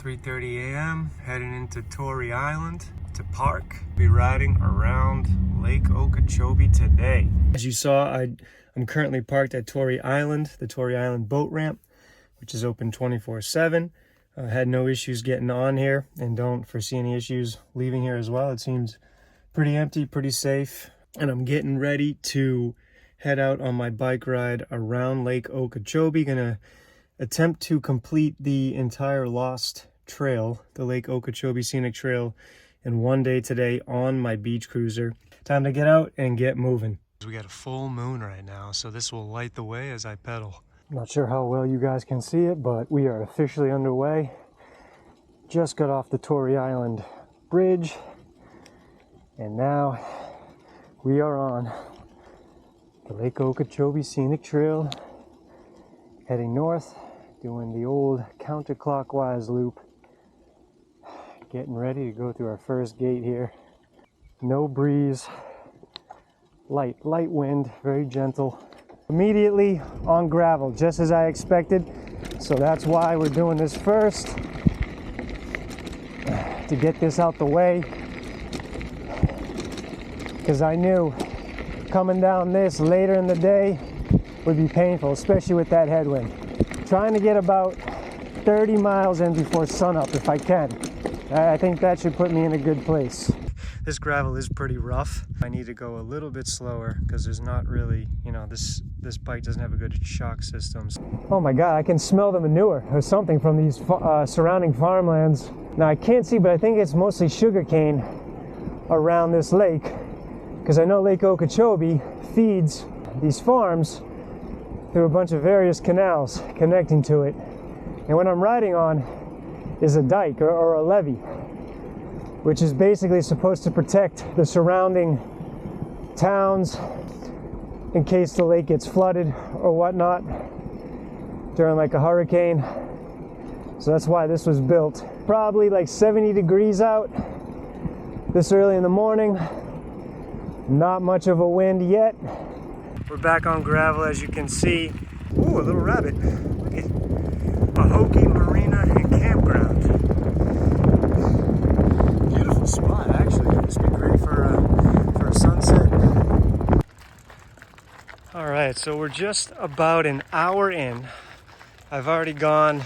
3:30 a.m. heading into Torrey Island to park. Be riding around Lake Okeechobee today. As you saw, I'm currently parked at Torrey Island, the Torrey Island boat ramp, which is open 24/7. Had no issues getting on here and don't foresee any issues leaving here as well. It seems pretty empty, pretty safe. And I'm getting ready to head out on my bike ride around Lake Okeechobee. Gonna attempt to complete the entire Lost Trail, the Lake Okeechobee Scenic Trail, in one day today on my beach cruiser. Time to get out and get moving. We got a full moon right now, so this will light the way as I pedal. I'm not sure how well you guys can see it, but we are officially underway. Just got off the Torrey Island bridge, and now we are on the Lake Okeechobee Scenic Trail, heading north, doing the old counterclockwise loop. Getting ready to go through our first gate here. No breeze, light wind, very gentle. Immediately on gravel, just as I expected. So that's why we're doing this first, to get this out the way. Because I knew coming down this later in the day would be painful, especially with that headwind. Trying to get about 30 miles in before sunup if I can. I think that should put me in a good place. This gravel is pretty rough. I need to go a little bit slower because there's not really, this bike doesn't have a good shock system. Oh my God, I can smell the manure or something from these surrounding farmlands. Now I can't see, but I think it's mostly sugarcane around this lake, because I know Lake Okeechobee feeds these farms through a bunch of various canals connecting to it. And what I'm riding on is a dike or a levee, which is basically supposed to protect the surrounding towns in case the lake gets flooded or whatnot during like a hurricane. So that's why this was built. Probably like 70 degrees out this early in the morning. Not much of a wind yet. We're back on gravel, as you can see. Ooh, a little rabbit. Look at Pahokee Marina and Campground. Beautiful spot, actually. This would be great for a sunset. All right, so we're just about an hour in. I've already gone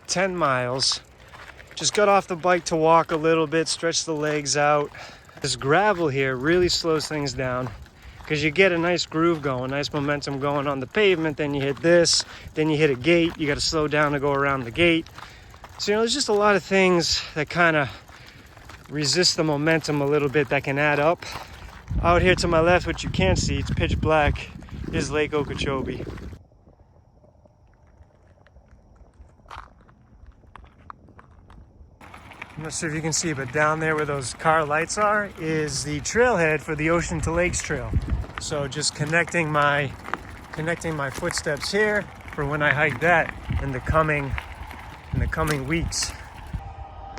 10 miles. Just got off the bike to walk a little bit, stretch the legs out. This gravel here really slows things down because you get a nice groove going, nice momentum going on the pavement. Then you hit this, then you hit a gate. You got to slow down to go around the gate. So, there's just a lot of things that kind of resist the momentum a little bit that can add up. Out here to my left, which you can't see, it's pitch black, is Lake Okeechobee. I'm not sure if you can see, but down there where those car lights are is the trailhead for the Ocean to Lakes Trail. So just connecting my footsteps here for when I hike that in the coming weeks.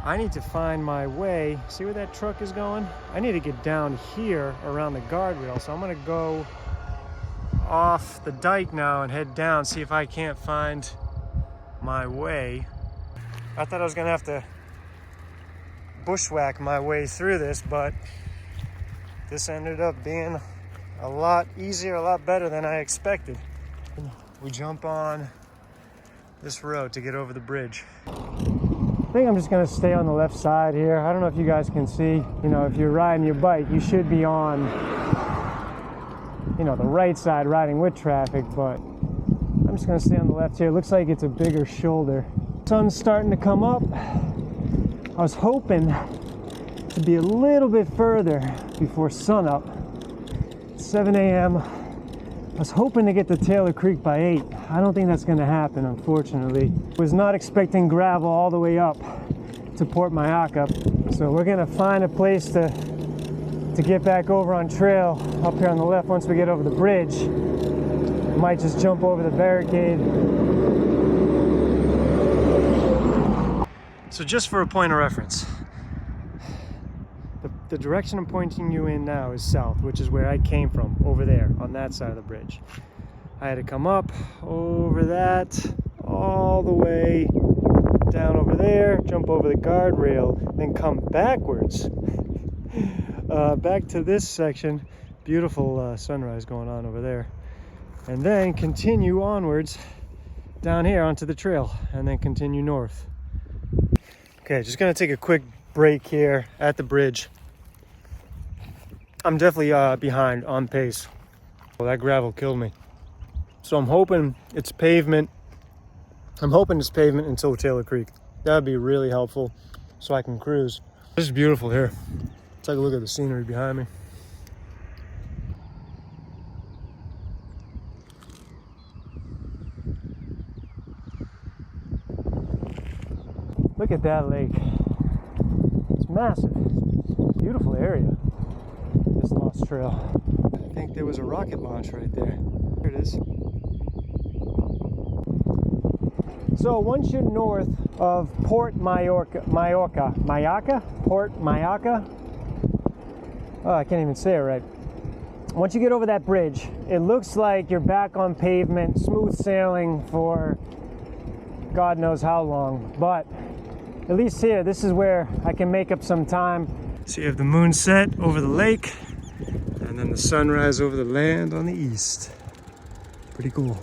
I need to find my way. See where that truck is going? I need to get down here around the guardrail. So I'm gonna go off the dike now and head down, see if I can't find my way. I thought I was gonna have to bushwhack my way through this, but this ended up being a lot easier, a lot better than I expected. We jump on this road to get over the bridge. I think I'm just gonna stay on the left side here. I don't know if you guys can see, if you're riding your bike, you should be on, the right side riding with traffic, but I'm just gonna stay on the left here. It looks like it's a bigger shoulder. Sun's starting to come up. I was hoping to be a little bit further before sunup. 7 a.m. I was hoping to get to Taylor Creek by 8. I don't think that's going to happen, unfortunately. Was not expecting gravel all the way up to Port Mayaca. So we're going to find a place to get back over on trail up here on the left once we get over the bridge. Might just jump over the barricade. So just for a point of reference, the direction I'm pointing you in now is south, which is where I came from, over there, on that side of the bridge. I had to come up over that, all the way down over there, jump over the guardrail, then come backwards back to this section. Beautiful sunrise going on over there, and then continue onwards down here onto the trail, and then continue north. Okay, just gonna take a quick break here at the bridge. I'm definitely behind on pace. Well, that gravel killed me. So I'm hoping it's pavement. I'm hoping it's pavement until Taylor Creek. That would be really helpful so I can cruise. This is beautiful here. Take a look at the scenery behind me. Look at that lake. It's massive. Beautiful area. This lost trail. I think there was a rocket launch right there. There it is. So once you're north of Port Mallorca, Port Mallorca. Oh, I can't even say it right. Once you get over that bridge, it looks like you're back on pavement, smooth sailing for God knows how long. But at least here, this is where I can make up some time. So you have the moon set over the lake, and then the sunrise over the land on the east. Pretty cool.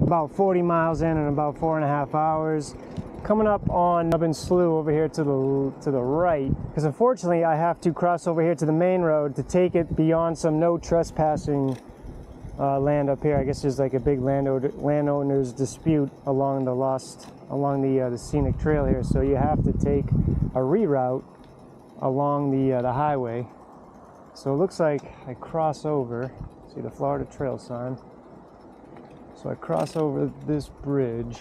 About 40 miles in about 4.5 hours. Coming up on Nubbin Slough over here to the right, because unfortunately I have to cross over here to the main road to take it beyond some no trespassing land up here. I guess there's like a big landowners dispute along the scenic trail here, so you have to take a reroute along the highway. So it looks like I cross over. See the Florida Trail sign. So I cross over this bridge,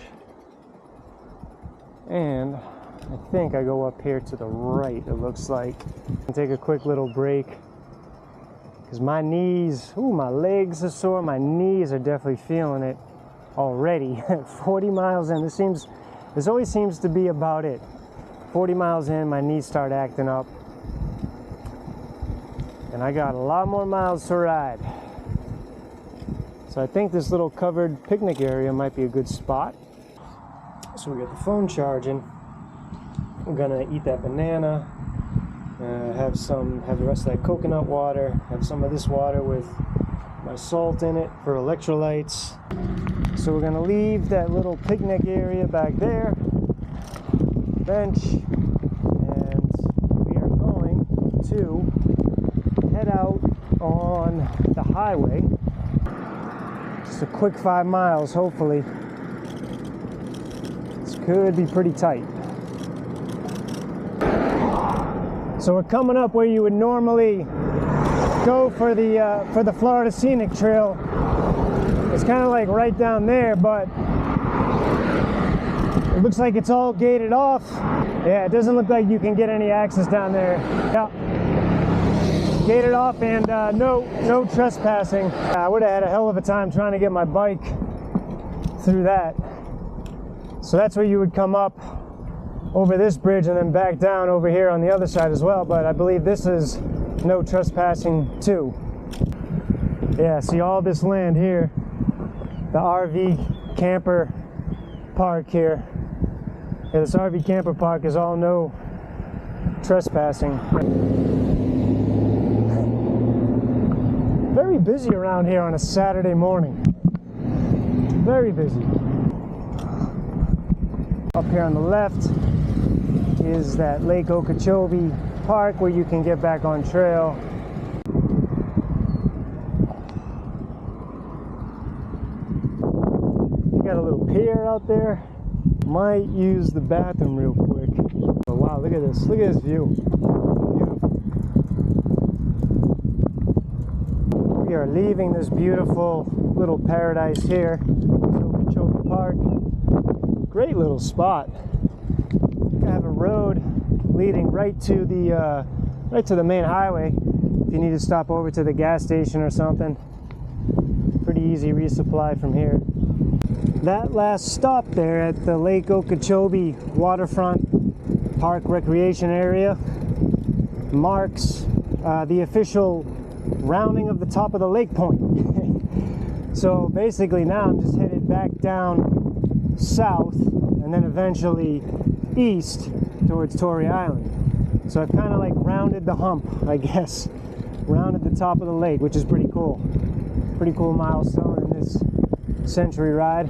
and I think I go up here to the right, it looks like. And take a quick little break, because my knees, my legs are sore, my knees are definitely feeling it already. 40 miles in, this always seems to be about it. 40 miles in, my knees start acting up. And I got a lot more miles to ride. So I think this little covered picnic area might be a good spot. So we got the phone charging. We're gonna eat that banana, have the rest of that coconut water, have some of this water with my salt in it for electrolytes. So we're gonna leave that little picnic area back there, bench, and we are going to head out on the highway. Just a quick 5 miles, hopefully. This could be pretty tight. So we're coming up where you would normally go for the Florida Scenic Trail. It's kind of like right down there, but it looks like it's all gated off. Yeah, it doesn't look like you can get any access down there. Yeah. Gated off, and no trespassing. I would have had a hell of a time trying to get my bike through that. So that's where you would come up over this bridge and then back down over here on the other side as well. But I believe this is no trespassing too. Yeah, see all this land here, the RV camper park here. Yeah, this RV camper park is all no trespassing. Very busy around here on a Saturday morning. Very busy. Up here on the left is that Lake Okeechobee Park where you can get back on trail. You got a little pier out there. Might use the bathroom real quick. Oh wow, look at this. Look at this view. We are leaving this beautiful little paradise here, Okeechobee Park. Great little spot. You have a road leading right to the main highway. If you need to stop over to the gas station or something, pretty easy resupply from here. That last stop there at the Lake Okeechobee Waterfront Park Recreation Area marks the official rounding of the top of the lake point. So basically now I'm just headed back down south and then eventually east towards Torrey Island. So I've kind of like rounded the hump, I guess. Rounded the top of the lake, which is pretty cool. Pretty cool milestone in this century ride.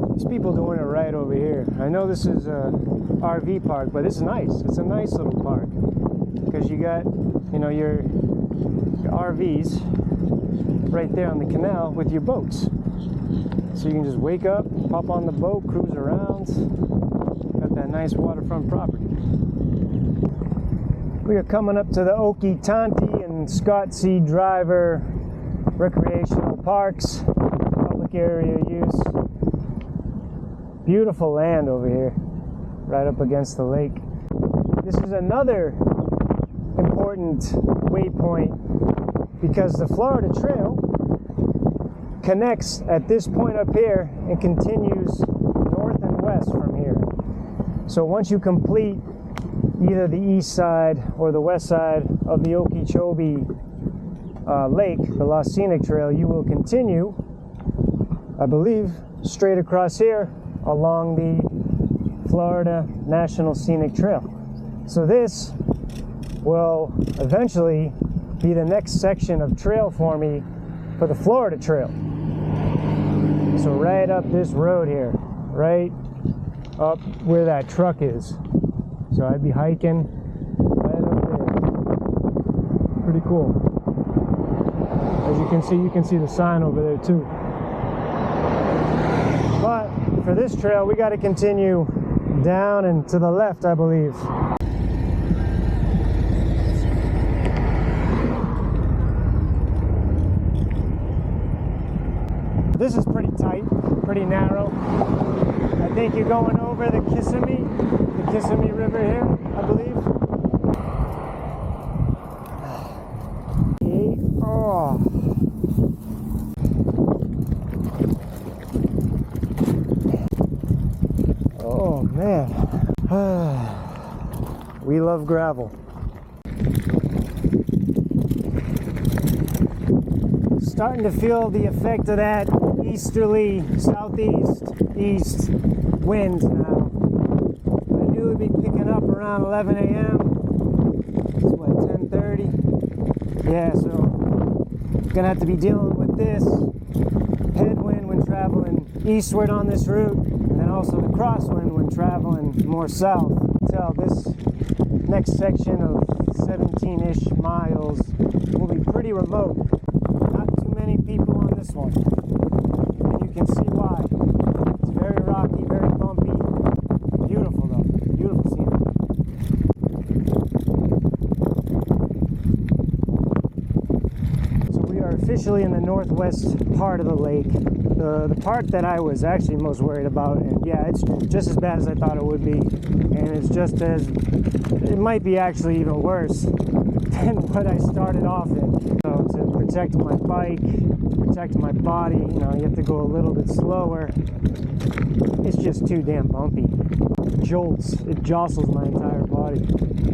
There's people doing it right over here. I know this is a RV park, but it's nice. It's a nice little park because you got, you know, your RVs right there on the canal with your boats. So you can just wake up, pop on the boat, cruise around. Got that nice waterfront property. We are coming up to the Okeechobee and Scott C. Driver recreational parks, public area use. Beautiful land over here, right up against the lake. This is another important waypoint because the Florida Trail connects at this point up here and continues north and west from here. So once you complete either the east side or the west side of the Okeechobee Lake, the Lost Scenic Trail, you will continue, I believe, straight across here along the Florida National Scenic Trail. So this will eventually be the next section of trail for me for the Florida Trail. So right up this road here, right up where that truck is. So I'd be hiking right up there. Pretty cool. As you can see the sign over there too. But for this trail, we got to continue down and to the left, I believe. This is pretty tight, pretty narrow. I think you're going over the Kissimmee River here, I believe. Oh. Oh man. We love gravel. Starting to feel the effect of that easterly, southeast, east wind now. I knew it'd be picking up around 11 a.m. It's what, 10:30? Yeah, so gonna have to be dealing with this headwind when traveling eastward on this route, and then also the crosswind when traveling more south. Tell this next section of 17-ish miles will be pretty remote. Not too many people on this one. And you can see why. It's very rocky, very bumpy. Beautiful though. Beautiful scenery. So we are officially in the northwest part of the lake. The part that I was actually most worried about, and yeah, it's just as bad as I thought it would be. And it's just as, it might be actually even worse than what I started off in. So to protect my bike, protect my body, you know, you have to go a little bit slower. It's just too damn bumpy. It jolts, it jostles my entire body.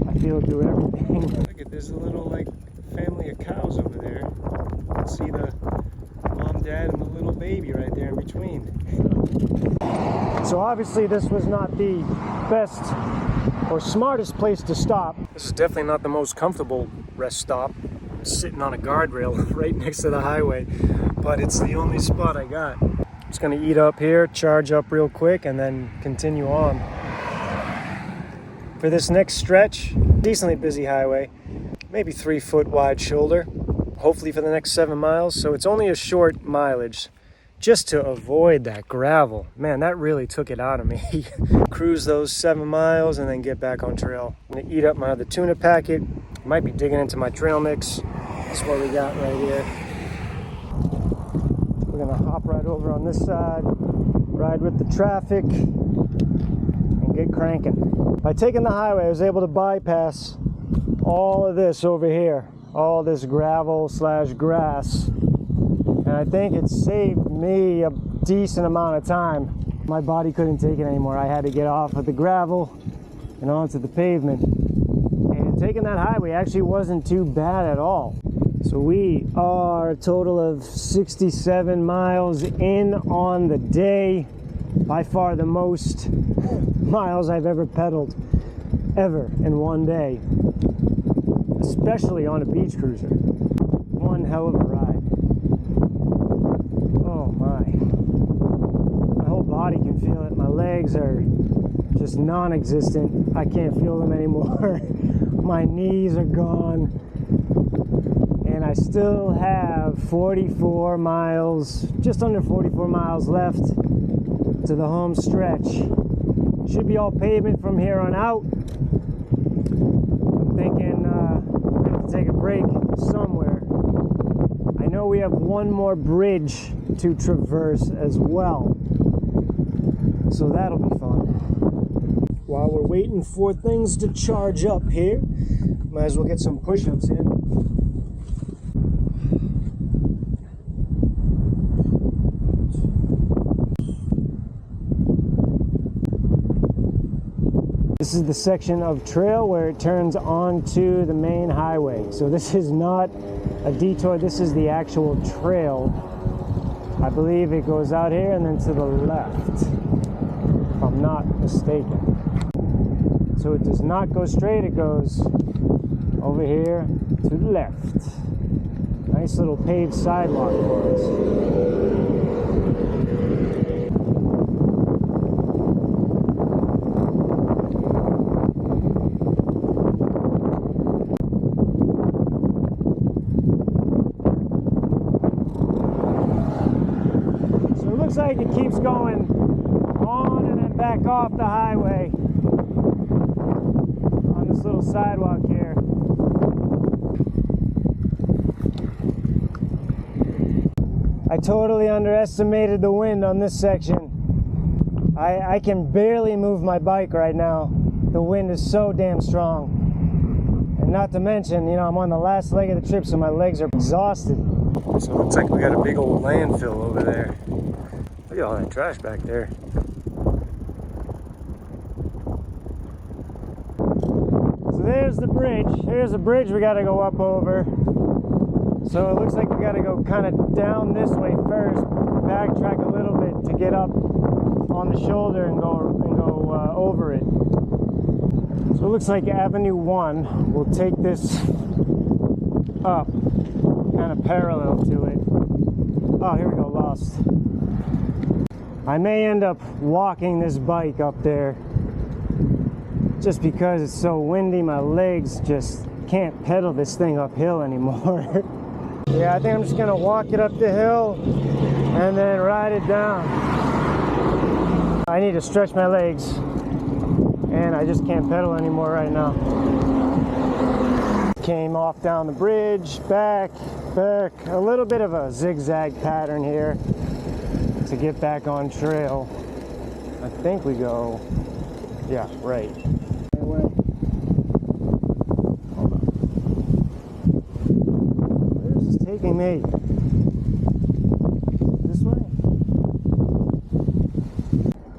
I feel it through everything. Look at this little like family of cows over there. You can see the mom, dad, and the little baby right there in between. So obviously this was not the best or smartest place to stop. This is definitely not the most comfortable rest stop. Sitting on a guardrail right next to the highway, but it's the only spot I got. Just gonna eat up here, charge up real quick, and then continue on. For this next stretch, decently busy highway, maybe 3 foot wide shoulder, hopefully for the next 7 miles. So it's only a short mileage just to avoid that gravel. Man, that really took it out of me. Cruise those 7 miles and then get back on trail. I'm gonna eat up my other tuna packet. Might be digging into my trail mix. That's what we got right here. We're gonna hop right over on this side, ride with the traffic, and get cranking. By taking the highway, I was able to bypass all of this over here, all this gravel slash grass. And I think it saved me a decent amount of time. My body couldn't take it anymore. I had to get off of the gravel and onto the pavement. And taking that highway actually wasn't too bad at all. So we are a total of 67 miles in on the day. By far the most miles I've ever pedaled, ever, in one day. Especially on a beach cruiser. One hell of a ride. Oh my. My whole body can feel it. My legs are just non-existent. I can't feel them anymore. My knees are gone. And I still have 44 miles, just under 44 miles left to the home stretch. Should be all pavement from here on out. I'm thinking we're going to take a break somewhere. I know we have one more bridge to traverse as well, so that'll be fun. While we're waiting for things to charge up here, might as well get some push-ups in. This is the section of trail where it turns onto the main highway. So this is not a detour, this is the actual trail. I believe it goes out here and then to the left, if I'm not mistaken. So it does not go straight, it goes over here to the left. Nice little paved sidewalk for us. Looks like it keeps going on and then back off the highway on this little sidewalk here. I totally underestimated the wind on this section. I can barely move my bike right now. The wind is so damn strong. And not to mention, you know, I'm on the last leg of the trip, so my legs are exhausted. So it looks like we got a big old landfill over there. Look at all that trash back there. So there's the bridge. Here's a bridge we gotta go up over. So it looks like we gotta go kind of down this way first, backtrack a little bit to get up on the shoulder and go over it. So it looks like Avenue 1 will take this up, kind of parallel to it. Oh, here we go, lost. I may end up walking this bike up there just because it's so windy. My legs just can't pedal this thing uphill anymore. Yeah, I think I'm just gonna walk it up the hill and then ride it down. I need to stretch my legs and I just can't pedal anymore right now. Came off down the bridge, back, a little bit of a zigzag pattern here to get back on trail. I think we go, yeah, right. Hold on. Where is this taking me? This way?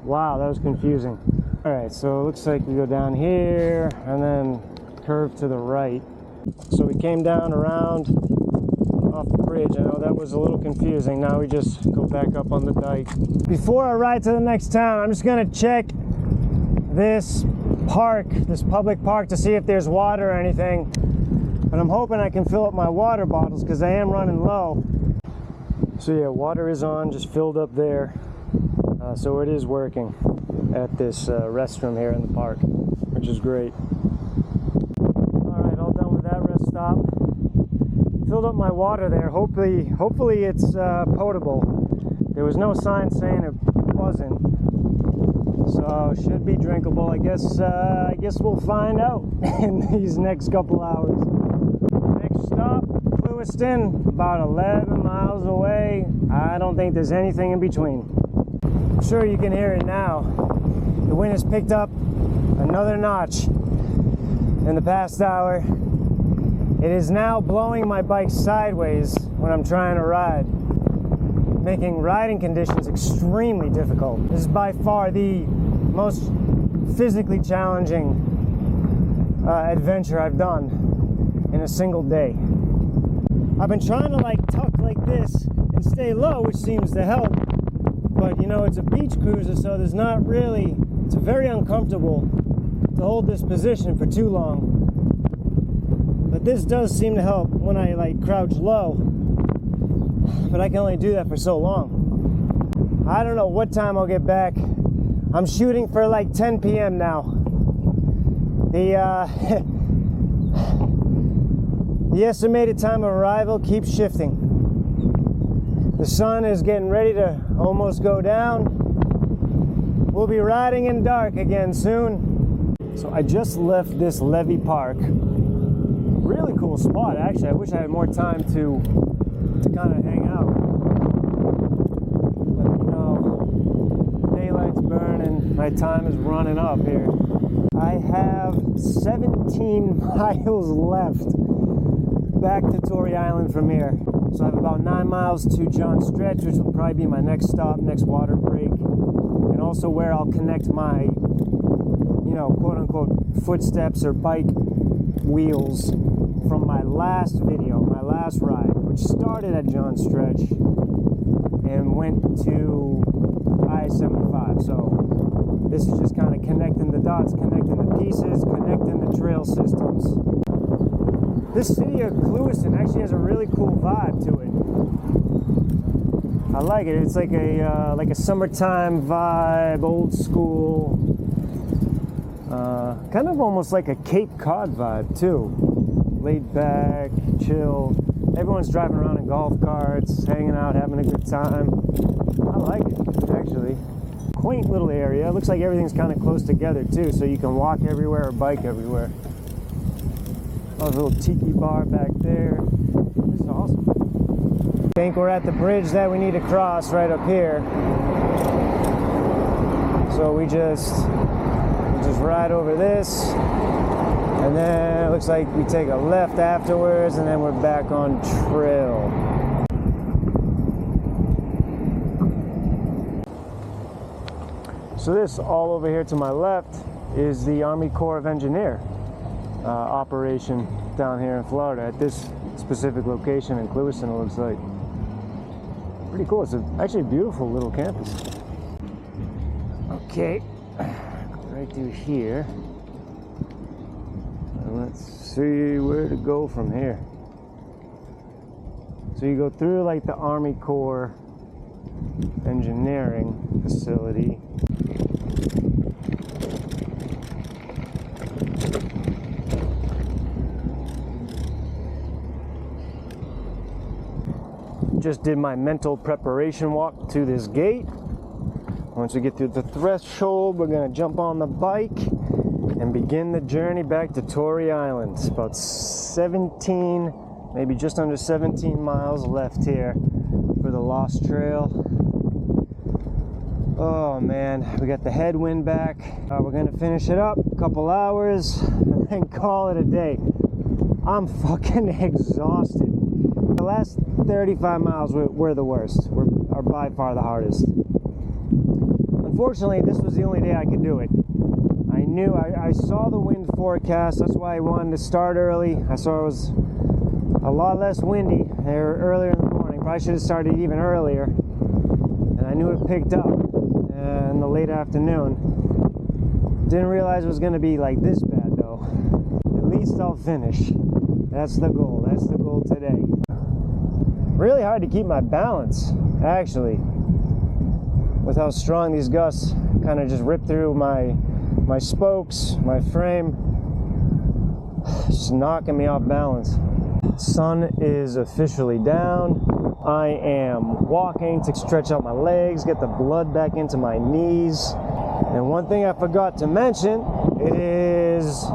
Wow, that was confusing. All right, so it looks like we go down here and then curve to the right. So we came down around off the bridge. I know that was a little confusing. Now we just go back up on the dike. Before I ride to the next town, I'm just gonna check this park, this public park, to see if there's water or anything. And I'm hoping I can fill up my water bottles because I am running low. So yeah, water is on, just filled up there. So it is working at this restroom here in the park, which is great. All right, all done with that rest stop. Filled up my water there. Hopefully it's potable. There was no sign saying it wasn't, so should be drinkable. I guess we'll find out in these next couple hours. Next stop, Lewiston, about 11 miles away. I don't think there's anything in between. I'm sure you can hear it now. The wind has picked up another notch in the past hour. It is now blowing my bike sideways when I'm trying to ride, making riding conditions extremely difficult. This is by far the most physically challenging adventure I've done in a single day. I've been trying to like tuck like this and stay low, which seems to help. But you know, it's a beach cruiser, so there's not really, it's very uncomfortable to hold this position for too long. But this does seem to help when I like crouch low. But I can only do that for so long. I don't know what time I'll get back. I'm shooting for like 10 p.m. now. The estimated time of arrival keeps shifting. The sun is getting ready to almost go down. We'll be riding in dark again soon. So I just left this levee park. Really cool spot, actually. I wish I had more time to kind of hang out. But you know, daylight's burning. My time is running up here. I have 17 miles left back to Torrey Island from here. So I have about 9 miles to John Stretch, which will probably be my next stop, next water break, and also where I'll connect my, you know, quote unquote footsteps or bike wheels from my last video, my last ride, which started at John Stretch and went to I-75. So this is just kind of connecting the dots, connecting the pieces, connecting the trail systems. This city of Clewiston actually has a really cool vibe to it. I like it. It's like a summertime vibe, old school, kind of almost like a Cape Cod vibe too. Laid back, chill. Everyone's driving around in golf carts, hanging out, having a good time. I like it, actually. Quaint little area. It looks like everything's kind of close together too, so you can walk everywhere or bike everywhere. Oh, a little tiki bar back there. This is awesome. I think we're at the bridge that we need to cross right up here. So we just ride over this, and then it looks like we take a left afterwards, and then we're back on trail. So this all over here to my left is the Army Corps of Engineers operation down here in Florida at this specific location in Clewiston. It looks like pretty cool. It's actually a beautiful little campus. Okay, right through here, and let's see where to go from here. So you go through like the Army Corps engineering facility. Just did my mental preparation walk to this gate. Once we get through the threshold, we're gonna jump on the bike and begin the journey back to Torrey Island. It's about 17, maybe just under 17 miles left here for the Lost Trail. Oh man, we got the headwind back. We're gonna finish it up, a couple hours, and then call it a day. I'm fucking exhausted. The last 35 miles were the worst, are by far the hardest. Unfortunately, this was the only day I could do it. I saw the wind forecast, that's why I wanted to start early. I saw it was a lot less windy earlier in the morning. Probably should have started even earlier. And I knew it picked up in the late afternoon. Didn't realize it was going to be like this bad though. At least I'll finish. That's the goal. That's the goal today. Really hard to keep my balance, actually, with how strong these gusts kind of just rip through my spokes, my frame, just knocking me off balance. Sun is officially down. I am walking to stretch out my legs, get the blood back into my knees. And one thing I forgot to mention, it is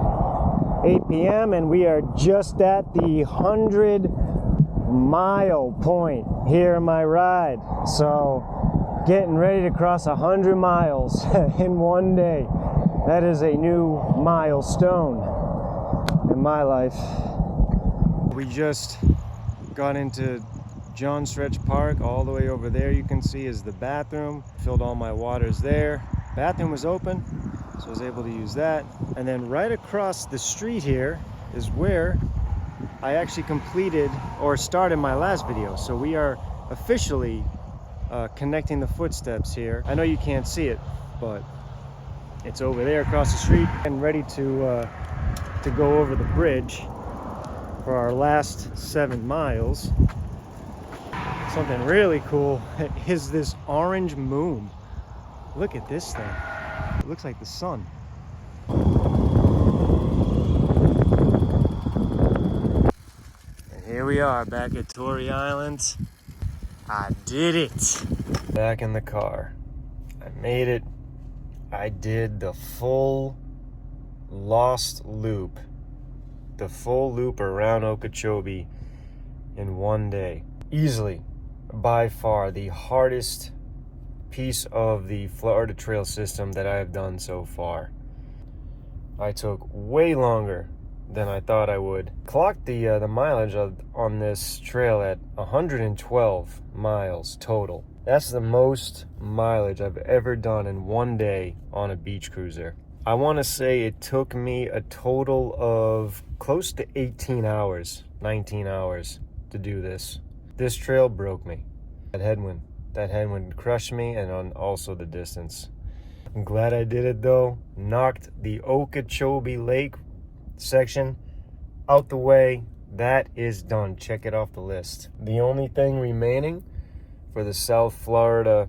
8 p.m. and we are just at the 100-mile point here in my ride. So getting ready to cross 100 miles in one day. That is a new milestone in my life. We just got into John Stretch Park. All the way over there you can see is the bathroom. Filled all my waters there. Bathroom was open, so I was able to use that. And then right across the street here is where I actually completed or started my last video. So we are officially connecting the footsteps here. I know you can't see it, but it's over there across the street and ready to go over the bridge for our last 7 miles. Something really cool is this orange moon. Look at this thing. It looks like the sun. And here we are back at Torrey Island. I did it. Back in the car. I made it. I did the full lost loop. The full loop around Okeechobee in one day. Easily, by far, the hardest piece of the Florida Trail system that I have done so far. I took way longer than I thought I would. Clocked the mileage on this trail at 112 miles total. That's the most mileage I've ever done in one day on a beach cruiser. I want to say it took me a total of close to 18 hours, 19 hours to do this. This trail broke me. That headwind crushed me, and also the distance. I'm glad I did it though. Knocked the Okeechobee Lake section out the way. That is done. Check it off the list. The only thing remaining for the South Florida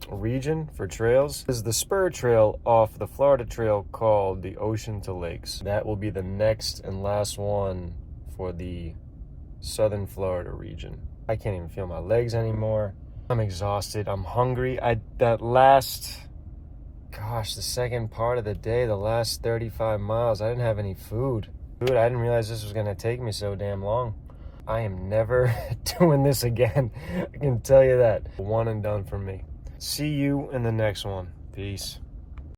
region for trails is the spur trail off the Florida Trail called the Ocean to Lakes. That will be the next and last one for the Southern Florida region. I can't even feel my legs anymore. I'm exhausted. I'm hungry. The second part of the day, the last 35 miles, I didn't have any food. I didn't realize this was going to take me so damn long. I am never doing this again. I can tell you that. One and done for me. See you in the next one. Peace.